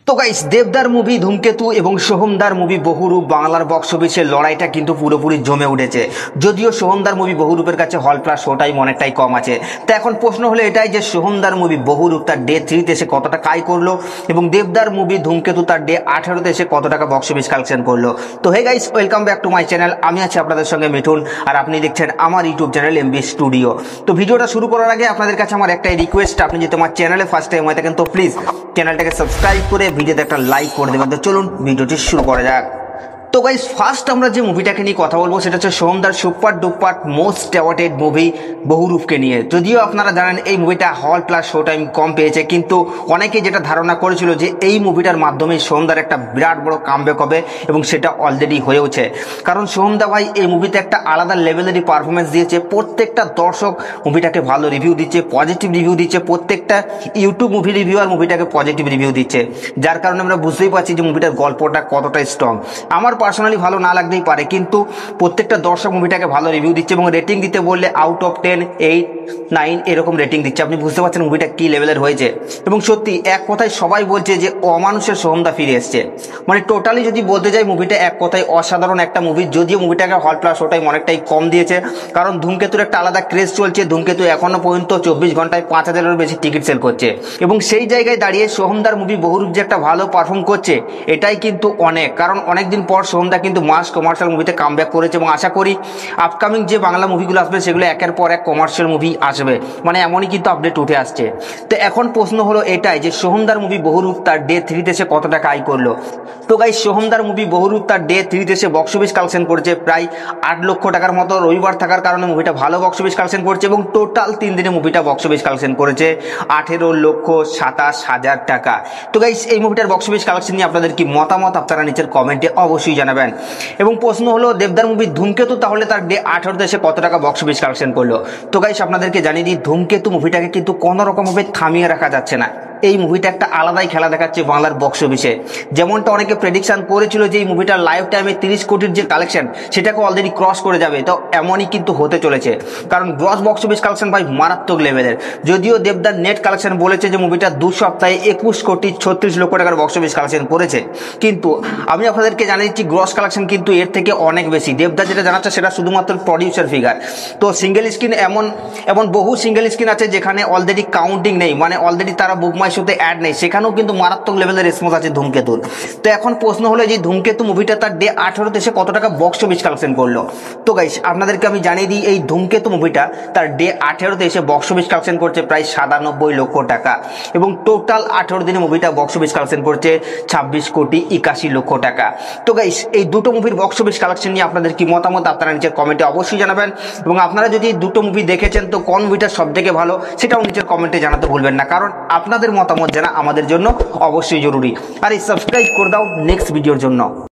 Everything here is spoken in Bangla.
তো গাইস, দেবদার মুভি ধূমকেতু এবং সোহমদার মুভি বহুরূপ বাংলার বক্স অফিসের লড়াইটা কিন্তু পুরোপুরি জমে উঠেছে। যদিও সোহমদার মুভি বহুরূপের কাছে হল প্লাস শো টাইম অনেকটাই কম আছে। তো এখন প্রশ্ন হলো এটাই যে সোহমদার মুভি বহুরূপ তার ডে 3 এসে কত টাকা আয় করলো এবং দেবদার মুভি ধূমকেতু তার ডে 18 এসে কত টাকা বক্স অফিস কালেকশন করলো। তো hey guys, welcome back to my channel. আমি আছি আপনাদের সঙ্গে মিঠুন, আর আপনি দেখছেন আমার ইউটিউব চ্যানেল এমবি স্টুডিও। তো ভিডিওটা শুরু করার আগে আপনাদের কাছে আমার একটাই রিকোয়েস্ট, আপনি যদি আমার চ্যানেলে ফার্স্ট টাইম হয়ে থাকেন তো প্লিজ চ্যানেলটাকে সাবস্ক্রাইব করে ভিডিওতে একটা লাইক করে দেবেন। তো চলুন ভিডিওটি শুরু করা যাক। তো গাইস, ফার্স্ট আমরা যে মুভিটাকে নিয়ে কথা বলবো সেটা হচ্ছে সোহমদার super duper most awarded movie বহুরূপকে নিয়ে। যদিও আপনারা জানেন এই মুভিটা হল প্লাস শো টাইম কম পেয়েছে, কিন্তু অনেকে যেটা ধারণা করেছিল যে এই মুভিটার মাধ্যমে সোহমদার একটা বিরাট বড় কামব্যাক হবে এবং সেটা অলরেডি হয়েওছে। কারণ সোহমদা ভাই এই মুভিতে একটা আলাদা লেভেলেরই পারফরমেন্স দিয়েছে। প্রত্যেকটা দর্শক মুভিটাকে ভালো রিভিউ দিচ্ছে, পজিটিভ রিভিউ দিচ্ছে। প্রত্যেকটা ইউটিউব মুভি রিভিউয়ার মুভিটাকে পজিটিভ রিভিউ দিচ্ছে, যার কারণে আমরা বুঝতেই পারছি যে মুভিটার গল্পটা কতটা স্ট্রং। আমার পার্সোনালি ভালো না লাগতেই পারে, কিন্তু প্রত্যেকটা দর্শক মুভিটাকে ভালো রিভিউ দিচ্ছে এবং রেটিং দিতে বললে আউট অফ 10, 8, 9 এরকম রেটিং দিচ্ছে। আপনি বুঝতে পারছেন মুভিটা কি লেভেলের হয়েছে। এবং সত্যি এক কথায় সবাই বলছে যে অমানুষের সোহমদা ফিরে এসছে। মানে টোটালি যদি বলতে যাই মুভিটা এক কথায় অসাধারণ একটা মুভি। যদিও মুভিটাকে হল প্লাস শো টাইম অনেকটাই কম দিয়েছে, কারণ ধূমকেতুর একটা আলাদা ক্রেজ চলছে। ধূমকেতু এখনো পর্যন্ত 24 ঘন্টায় 5,000-এরও বেশি টিকিট সেল করছে এবং সেই জায়গায় দাঁড়িয়ে সোহমদার মুভি বহুরূপ যে একটা ভালো পারফর্ম করছে এটাই কিন্তু অনেক। কারণ অনেকদিন পর সোহমদা কিন্তু মাস কমার্শিয়াল মুভিতে কামব্যাক করেছে এবং আশা করি আপকামিং যে বাংলা মুভিগুলো আসবে সেগুলো একের পর এক কমার্শিয়াল মুভি আসবে। মানে এমনই কিন্তু আপডেট উঠে আসছে। তো এখন প্রশ্ন হলো এটাই যে সোহমদার মুভি বহুরূপ তার ডে 3 এসে কত টাকা আয় করলো। তো গাইস, সোহমদার মুভি বহুরূপ তার ডে 3 এসে বক্স অফিস কালেকশন করেছে প্রায় 8 লক্ষ টাকার মতো। রবিবার থাকার কারণে মুভিটা ভালো বক্স অফিস কালেকশন করছে এবং টোটাল 3 দিনে মুভিটা বক্স অফিস কালেকশন করেছে 18,27,000 টাকা। তো গাইস, এই মুভিটার বক্স অফিস কালেকশন নিয়ে আপনাদের কি মতামত আপনারা নিচের কমেন্টে অবশ্যই জানাবেন। এবং প্রশ্ন হলো দেবদার মুভি ধূমকেতু তাহলে তার ডে 18 এসে কত টাকা বক্স অফিস কালেকশন করলো। তো গাইস, আপনাদেরকে জানিয়ে দিই ধূমকেতু মুভিটাকে কিন্তু কোনো রকমভাবে থামিয়ে রাখা যাচ্ছে না। এই মুভিটা একটা আলাদাই খেলা দেখাচ্ছে বাংলার বক্স অফিসে। যেমনটা অনেকে প্রেডিকশন করেছিল যে এই মুভিটার লাইফ টাইমে 30 কোটির যে কালেকশন সেটাকে অলরেডি ক্রস করে যাবে, তো এমনই কিন্তু হতে চলেছে। কারণ গ্রস বক্স অফিস কালেকশন ভাই মারাত্মক লেভেলের। যদিও দেবদার নেট কালেকশন বলেছে যে মুভিটা 2 সপ্তাহে 21,36,00,000 টাকার বক্স অফিস কালেকশন করেছে, কিন্তু আমি আপনাদেরকে জানিয়ে দিচ্ছি গ্রস কালেকশন কিন্তু এর থেকে অনেক বেশি। দেবদা যেটা জানাচ্ছে সেটা শুধুমাত্র প্রডিউসার ফিগার। তো সিঙ্গেল স্ক্রিন এমন বহু সিঙ্গেল স্ক্রিন আছে যেখানে অলরেডি কাউন্টিং নেই, মানে অলরেডি তারা বুকমাই শোতে অ্যাড নেই, সেখানেও কিন্তু মারাত্মক লেভেলের রেসপন্স আছে ধূমকেতুর। তো এখন প্রশ্ন হলো যে ধূমকেতু মুভিটা তার ডে 18 এসে কত টাকা বক্স অফিস কালেকশন করলো। তো গাইস, আপনাদেরকে আমি জানিয়ে দিই এই ধূমকেতু মুভিটা তার ডে 18 এসে বক্স অফিস কালেকশন করছে প্রায় 97 লক্ষ টাকা এবং টোটাল 18 দিনে মুভিটা বক্স অফিস কালেকশন করছে 26,81,00,000 টাকা। তো গাইস, এই দুটো মুভির বক্স অফিস কালেকশন নিয়ে আপনাদের কি মতামত আপনারা নিচের কমেন্টে অবশ্যই জানাবেন। এবং আপনারা যদি দুটো মুভি দেখেছেন তো কোন মুভিটা সব থেকে ভালো সেটাও নিচের কমেন্টে জানাতে ভুলবেন না, কারণ আপনাদের মতামত জানা আমাদের জন্য অবশ্যই জরুরি। আর এই সাবস্ক্রাইব করে দাও নেক্সট ভিডিওর জন্য।